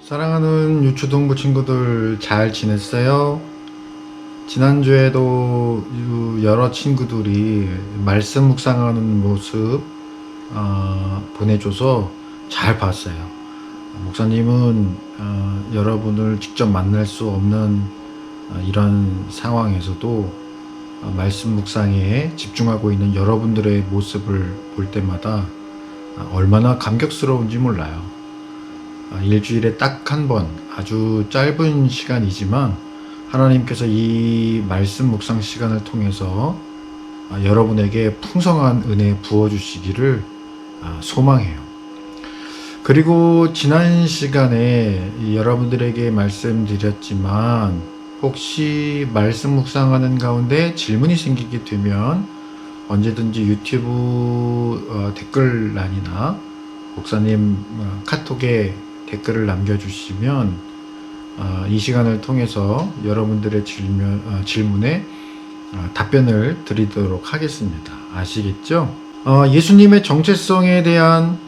사랑하는 유초동부 친구들 잘 지냈어요? 지난주에도 여러 친구들이 말씀 묵상하는 모습 보내줘서 잘 봤어요. 목사님은 여러분을 직접 만날 수 없는 이런 상황에서도 말씀 묵상에 집중하고 있는 여러분들의 모습을 볼 때마다 얼마나 감격스러운지 몰라요. 일주일에 딱 한 번, 아주 짧은 시간이지만 하나님께서 이 말씀 묵상 시간을 통해서 여러분에게 풍성한 은혜 부어주시기를 소망해요. 그리고 지난 시간에 여러분들에게 말씀드렸지만 혹시 말씀 묵상하는 가운데 질문이 생기게 되면 언제든지 유튜브 댓글란이나 목사님 카톡에 댓글을 남겨주시면 이 시간을 통해서 여러분들의 질문에 답변을 드리도록 하겠습니다. 아시겠죠? 예수님의 정체성에 대한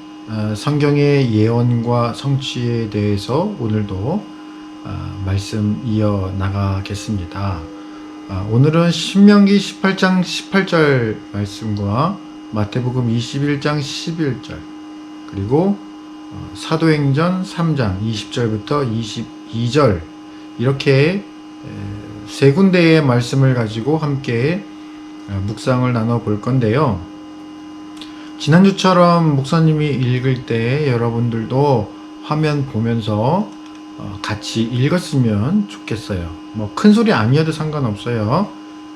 성경의 예언과 성취에 대해서 오늘도 말씀 이어나가겠습니다. 오늘은 신명기 18장 18절 말씀과 마태복음 21장 11절 그리고 사도행전 3장 20절부터 22절 이렇게 세 군데의 말씀을 가지고 함께 묵상을 나눠볼 건데요. 지난주처럼 목사님이 읽을 때 여러분들도 화면 보면서 같이 읽었으면 좋겠어요. 뭐 큰 소리 아니어도 상관없어요.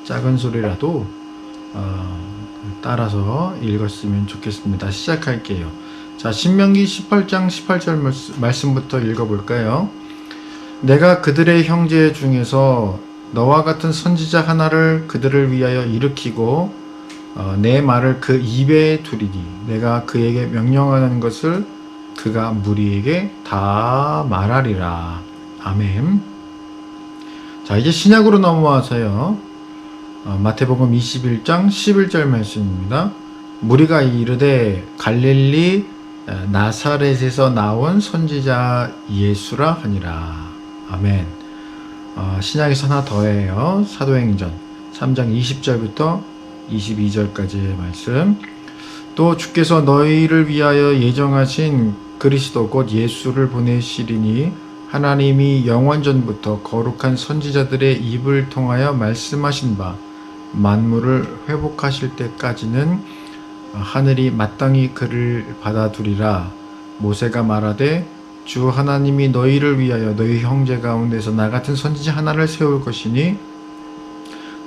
작은 소리라도 따라서 읽었으면 좋겠습니다. 시작할게요. 자, 신명기 18장 18절 말씀부터 읽어볼까요? 내가 그들의 형제 중에서 너와 같은 선지자 하나를 그들을 위하여 일으키고 내 말을 그 입에 두리니 내가 그에게 명령하는 것을 그가 무리에게 다 말하리라. 아멘. 자, 이제 신약으로 넘어와서요. 마태복음 21장 11절 말씀입니다. 무리가 이르되 갈릴리 나사렛에서 나온 선지자 예수라 하니라. 아멘. 신약에서 하나 더해요. 사도행전 3장 20절부터 22절까지의 말씀. 또 주께서 너희를 위하여 예정하신 그리스도 곧 예수를 보내시리니 하나님이 영원전부터 거룩한 선지자들의 입을 통하여 말씀하신 바 만물을 회복하실 때까지는 하늘이 마땅히 그를 받아두리라. 모세가 말하되 주 하나님이 너희를 위하여 너희 형제 가운데서 나 같은 선지자 하나를 세울 것이니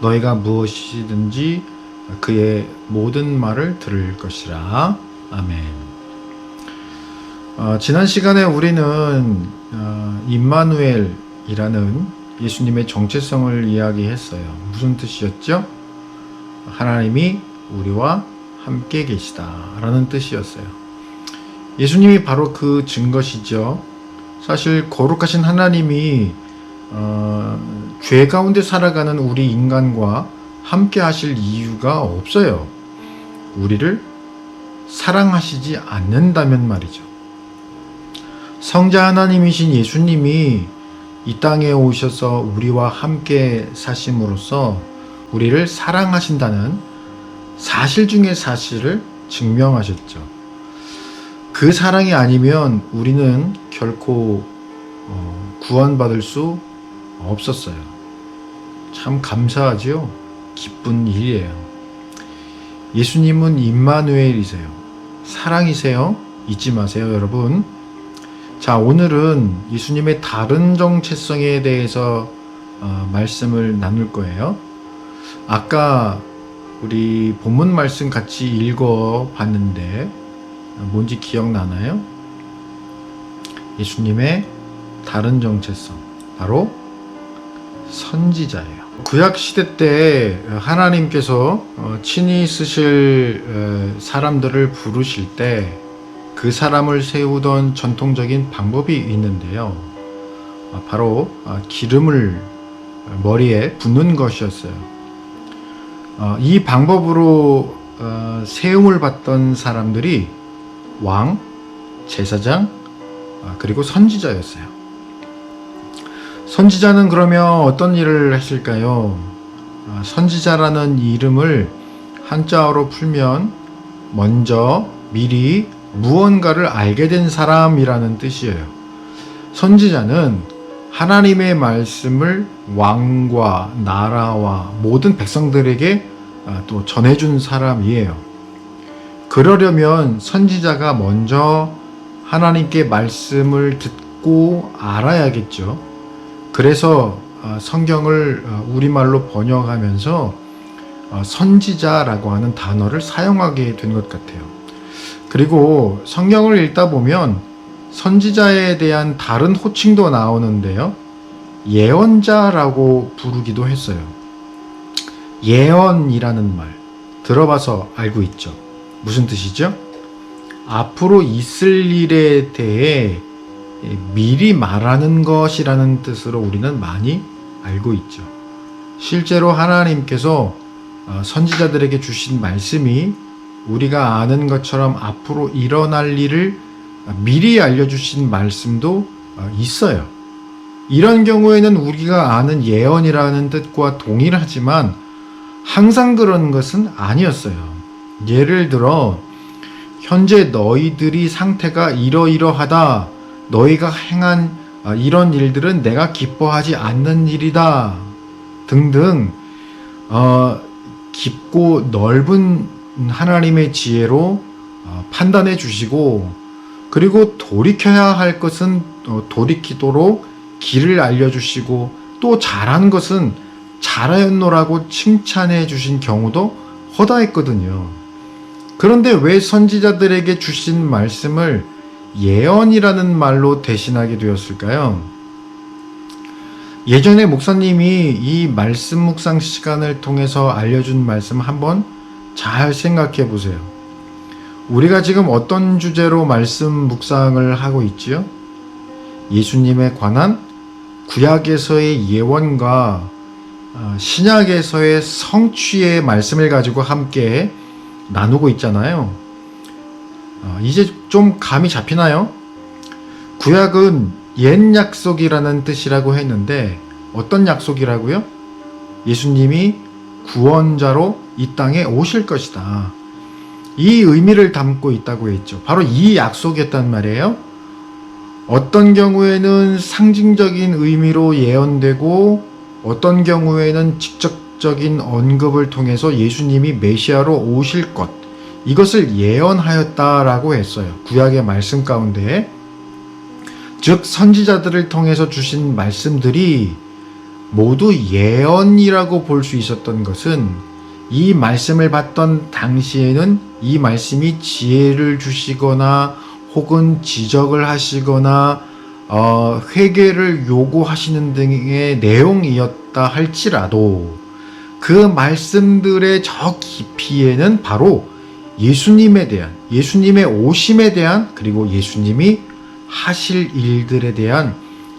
너희가 무엇이든지 그의 모든 말을 들을 것이라. 아멘. 지난 시간에 우리는 임마누엘이라는 예수님의 정체성을 이야기했어요. 무슨 뜻이었죠? 하나님이 우리와 함께 계시다 라는 뜻이었어요. 예수님이 바로 그 증거시죠. 사실 거룩하신 하나님이 죄 가운데 살아가는 우리 인간과 함께 하실 이유가 없어요. 우리를 사랑하시지 않는다면 말이죠. 성자 하나님이신 예수님이 이 땅에 오셔서 우리와 함께 사심으로써 우리를 사랑하신다는 사실 중의 사실을 증명하셨죠. 그 사랑이 아니면 우리는 결코 구원받을 수 없었어요. 참 감사하지요. 기쁜 일이에요. 예수님은 임마누엘이세요. 사랑이세요. 잊지 마세요, 여러분. 자, 오늘은 예수님의 다른 정체성에 대해서 말씀을 나눌 거예요. 아까 우리 본문 말씀 같이 읽어봤는데 뭔지 기억나나요? 예수님의 다른 정체성, 바로 선지자예요. 구약시대 때 하나님께서 친히 쓰실 사람들을 부르실 때 그 사람을 세우던 전통적인 방법이 있는데요. 바로 기름을 머리에 붓는 것이었어요. 이 방법으로 세움을 받던 사람들이 왕, 제사장, 그리고 선지자였어요. 선지자는 그러면 어떤 일을 했을까요? 선지자라는 이름을 한자어로 풀면 먼저 미리 무언가를 알게 된 사람이라는 뜻이에요. 선지자는 하나님의 말씀을 왕과 나라와 모든 백성들에게 또 전해준 사람이에요. 그러려면 선지자가 먼저 하나님께 말씀을 듣고 알아야겠죠. 그래서 성경을 우리말로 번역하면서 선지자라고 하는 단어를 사용하게 된 것 같아요. 그리고 성경을 읽다 보면 선지자에 대한 다른 호칭도 나오는데요. 예언자라고 부르기도 했어요. 예언이라는 말 들어봐서 알고 있죠. 무슨 뜻이죠? 앞으로 있을 일에 대해 미리 말하는 것이라는 뜻으로 우리는 많이 알고 있죠. 실제로 하나님께서 선지자들에게 주신 말씀이 우리가 아는 것처럼 앞으로 일어날 일을 미리 알려주신 말씀도 있어요. 이런 경우에는 우리가 아는 예언이라는 뜻과 동일하지만 항상 그런 것은 아니었어요. 예를 들어 현재 너희들이 상태가 이러이러하다. 너희가 행한 이런 일들은 내가 기뻐하지 않는 일이다. 등등 깊고 넓은 하나님의 지혜로 판단해 주시고 그리고 돌이켜야 할 것은 돌이키도록 길을 알려주시고 또 잘한 것은 잘하였노라고 칭찬해 주신 경우도 허다했거든요. 그런데 왜 선지자들에게 주신 말씀을 예언이라는 말로 대신하게 되었을까요? 예전에 목사님이 이 말씀 묵상 시간을 통해서 알려준 말씀 한번 잘 생각해 보세요. 우리가 지금 어떤 주제로 말씀 묵상을 하고 있지요? 예수님에 관한 구약에서의 예언과 신약에서의 성취의 말씀을 가지고 함께 나누고 있잖아요. 이제 좀 감이 잡히나요? 구약은 옛 약속이라는 뜻이라고 했는데 어떤 약속이라고요? 예수님이 구원자로 이 땅에 오실 것이다. 이 의미를 담고 있다고 했죠. 바로 이 약속이었단 말이에요. 어떤 경우에는 상징적인 의미로 예언되고 어떤 경우에는 직접적인 언급을 통해서 예수님이 메시아로 오실 것, 이것을 예언하였다라고 했어요. 구약의 말씀 가운데. 즉 선지자들을 통해서 주신 말씀들이 모두 예언이라고 볼 수 있었던 것은 이 말씀을 받던 당시에는 이 말씀이 지혜를 주시거나 혹은 지적을 하시거나 회개를 요구하시는 등의 내용이었다 할지라도 그 말씀들의 저 깊이에는 바로 예수님에 대한, 예수님의 오심에 대한, 그리고 예수님이 하실 일들에 대한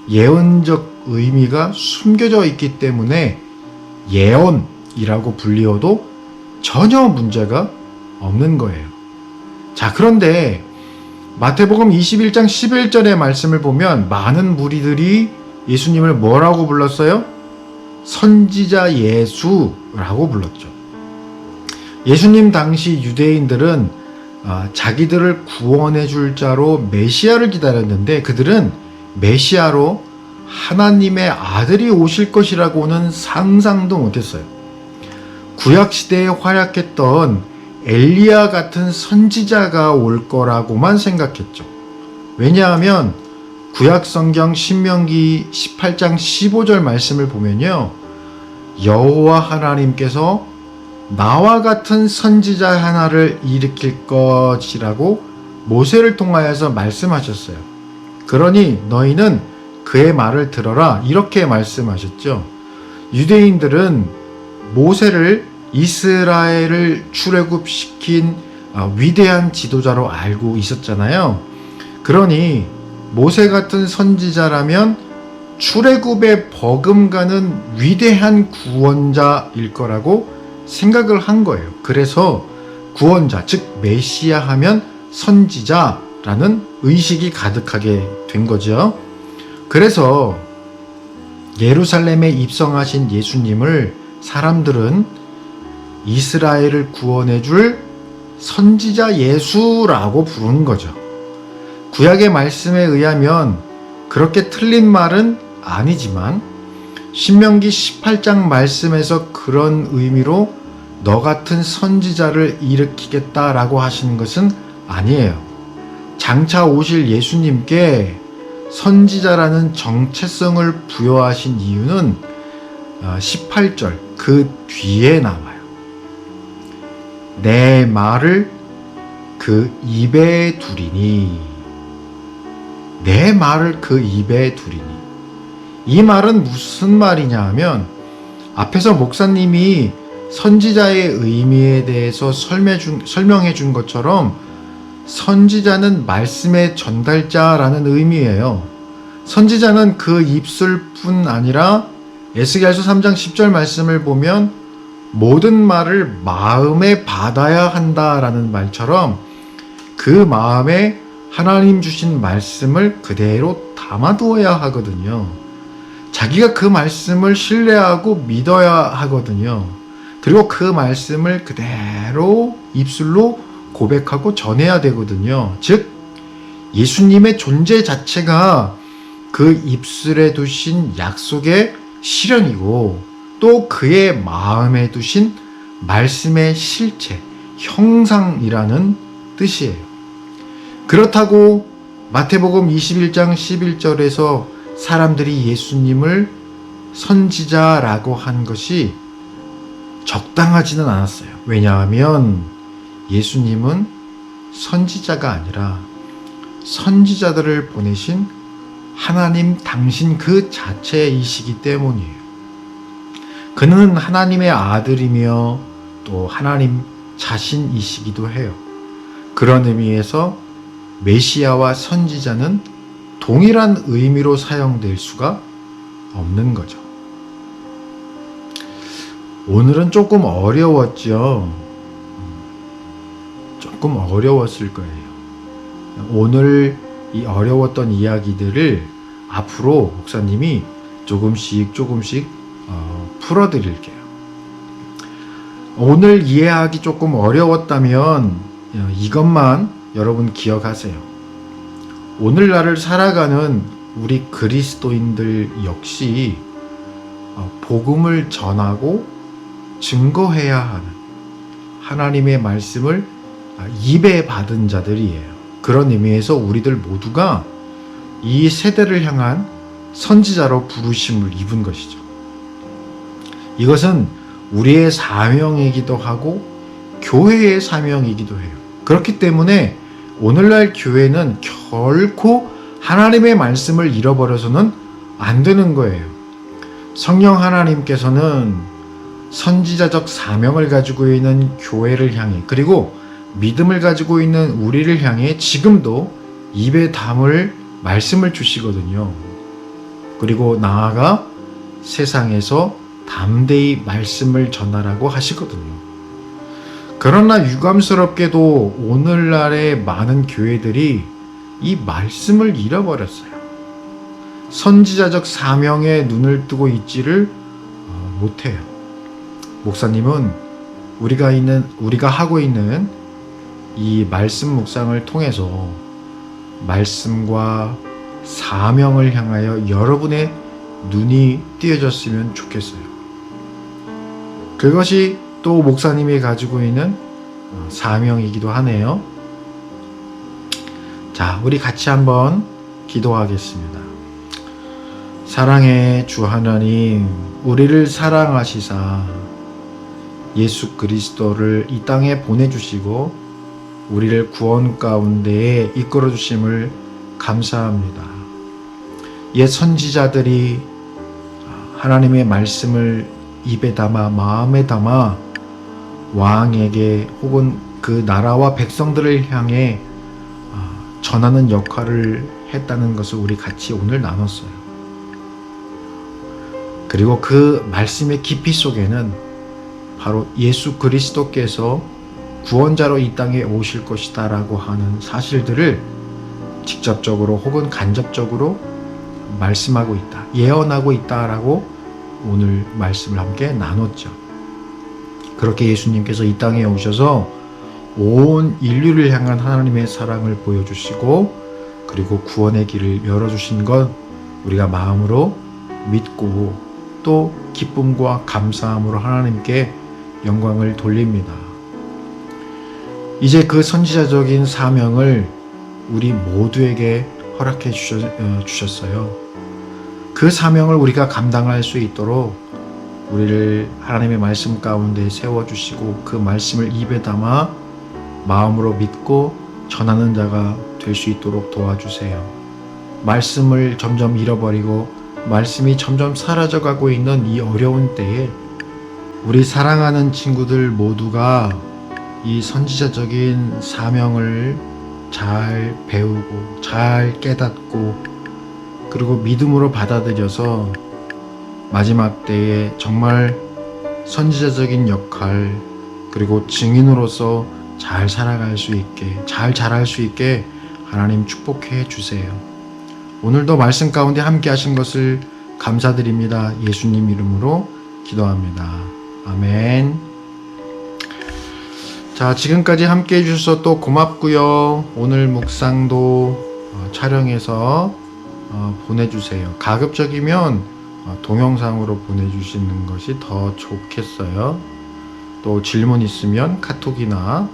예언적 의미가 숨겨져 있기 때문에 예언이라고 불리어도 전혀 문제가 없는 거예요. 자, 그런데 마태복음 21장 11절의 말씀을 보면 많은 무리들이 예수님을 뭐라고 불렀어요? 선지자 예수라고 불렀죠. 예수님 당시 유대인들은 자기들을 구원해 줄 자로 메시아를 기다렸는데 그들은 메시아로 하나님의 아들이 오실 것이라고는 상상도 못했어요. 구약시대에 활약했던 엘리야 같은 선지자가 올 거라고만 생각했죠. 왜냐하면 구약성경 신명기 18장 15절 말씀을 보면요, 여호와 하나님께서 나와 같은 선지자 하나를 일으킬 것이라고 모세를 통하여서 말씀하셨어요. 그러니 너희는 그의 말을 들어라, 이렇게 말씀하셨죠. 유대인들은 모세를 이스라엘을 출애굽시킨 위대한 지도자로 알고 있었잖아요. 그러니 모세 같은 선지자라면 출애굽에 버금가는 위대한 구원자일 거라고 생각을 한 거예요. 그래서 구원자, 즉 메시아 하면 선지자라는 의식이 가득하게 된 거죠. 그래서 예루살렘에 입성하신 예수님을 사람들은 이스라엘을 구원해 줄 선지자 예수라고 부르는 거죠. 구약의 말씀에 의하면 그렇게 틀린 말은 아니지만 신명기 18장 말씀에서 그런 의미로 너 같은 선지자를 일으키겠다라고 하시는 것은 아니에요. 장차 오실 예수님께 선지자라는 정체성을 부여하신 이유는 18절 그 뒤에 나와요. 내 말을 그 입에 두리니, 내 말을 그 입에 두리니. 이 말은 무슨 말이냐 하면 앞에서 목사님이 선지자의 의미에 대해서 설명해 준 것처럼 선지자는 말씀의 전달자라는 의미예요. 선지자는 그 입술뿐 아니라 에스겔서 3장 10절 말씀을 보면 모든 말을 마음에 받아야 한다라는 말처럼 그 마음에 하나님 주신 말씀을 그대로 담아두어야 하거든요. 자기가 그 말씀을 신뢰하고 믿어야 하거든요. 그리고 그 말씀을 그대로 입술로 고백하고 전해야 되거든요. 즉 예수님의 존재 자체가 그 입술에 두신 약속의 실현이고 또 그의 마음에 두신 말씀의 실체, 형상이라는 뜻이에요. 그렇다고 마태복음 21장 11절에서 사람들이 예수님을 선지자라고 한 것이 적당하지는 않았어요. 왜냐하면 예수님은 선지자가 아니라 선지자들을 보내신 하나님 당신 그 자체이시기 때문이에요. 그는 하나님의 아들이며 또 하나님 자신이시기도 해요. 그런 의미에서 메시아와 선지자는 동일한 의미로 사용될 수가 없는 거죠. 오늘은 조금 어려웠죠. 조금 어려웠을 거예요. 오늘 이 어려웠던 이야기들을 앞으로 목사님이 조금씩 풀어드릴게요. 오늘 이해하기 조금 어려웠다면 이것만 여러분 기억하세요. 오늘날을 살아가는 우리 그리스도인들 역시 복음을 전하고 증거해야 하는 하나님의 말씀을 입에 받은 자들이에요. 그런 의미에서 우리들 모두가 이 세대를 향한 선지자로 부르심을 입은 것이죠. 이것은 우리의 사명이기도 하고 교회의 사명이기도 해요. 그렇기 때문에 오늘날 교회는 결코 하나님의 말씀을 잃어버려서는 안 되는 거예요. 성령 하나님께서는 선지자적 사명을 가지고 있는 교회를 향해 그리고 믿음을 가지고 있는 우리를 향해 지금도 입에 담을 말씀을 주시거든요. 그리고 나아가 세상에서 담대히 말씀을 전하라고 하시거든요. 그러나 유감스럽게도 오늘날의 많은 교회들이 이 말씀을 잃어버렸어요. 선지자적 사명에 눈을 뜨고 있지를 못해요. 목사님은 우리가 하고 있는 이 말씀 묵상을 통해서 말씀과 사명을 향하여 여러분의 눈이 띄어졌으면 좋겠어요. 그것이 또 목사님이 가지고 있는 사명이기도 하네요. 자, 우리 같이 한번 기도하겠습니다. 사랑의 주 하나님, 우리를 사랑하시사 예수 그리스도를 이 땅에 보내주시고 우리를 구원 가운데에 이끌어 주심을 감사합니다. 옛 선지자들이 하나님의 말씀을 입에 담아 마음에 담아 왕에게 혹은 그 나라와 백성들을 향해 전하는 역할을 했다는 것을 우리 같이 오늘 나눴어요. 그리고 그 말씀의 깊이 속에는 바로 예수 그리스도께서 구원자로 이 땅에 오실 것이다 라고 하는 사실들을 직접적으로 혹은 간접적으로 말씀하고 있다, 예언하고 있다라고 오늘 말씀을 함께 나눴죠. 그렇게 예수님께서 이 땅에 오셔서 온 인류를 향한 하나님의 사랑을 보여주시고 그리고 구원의 길을 열어주신 것 우리가 마음으로 믿고 또 기쁨과 감사함으로 하나님께 영광을 돌립니다. 이제 그 선지자적인 사명을 우리 모두에게 허락해 주셨어요. 그 사명을 우리가 감당할 수 있도록 우리를 하나님의 말씀 가운데 세워주시고 그 말씀을 입에 담아 마음으로 믿고 전하는 자가 될 수 있도록 도와주세요. 말씀을 점점 잃어버리고 말씀이 점점 사라져가고 있는 이 어려운 때에 우리 사랑하는 친구들 모두가 이 선지자적인 사명을 잘 배우고 잘 깨닫고 그리고 믿음으로 받아들여서 마지막 때에 정말 선지자적인 역할 그리고 증인으로서 잘 살아갈 수 있게 잘 자랄 수 있게 하나님 축복해 주세요. 오늘도 말씀 가운데 함께 하신 것을 감사드립니다. 예수님 이름으로 기도합니다. 아멘. 자, 지금까지 함께 해주셔서 또 고맙고요. 오늘 묵상도 촬영해서 보내주세요. 가급적이면 동영상으로 보내주시는 것이 더 좋겠어요. 또 질문 있으면 카톡이나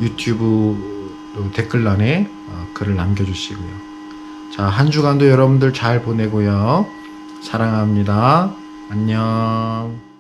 유튜브 댓글란에 글을 남겨주시고요. 자, 한 주간도 여러분들 잘 보내고요. 사랑합니다. 안녕.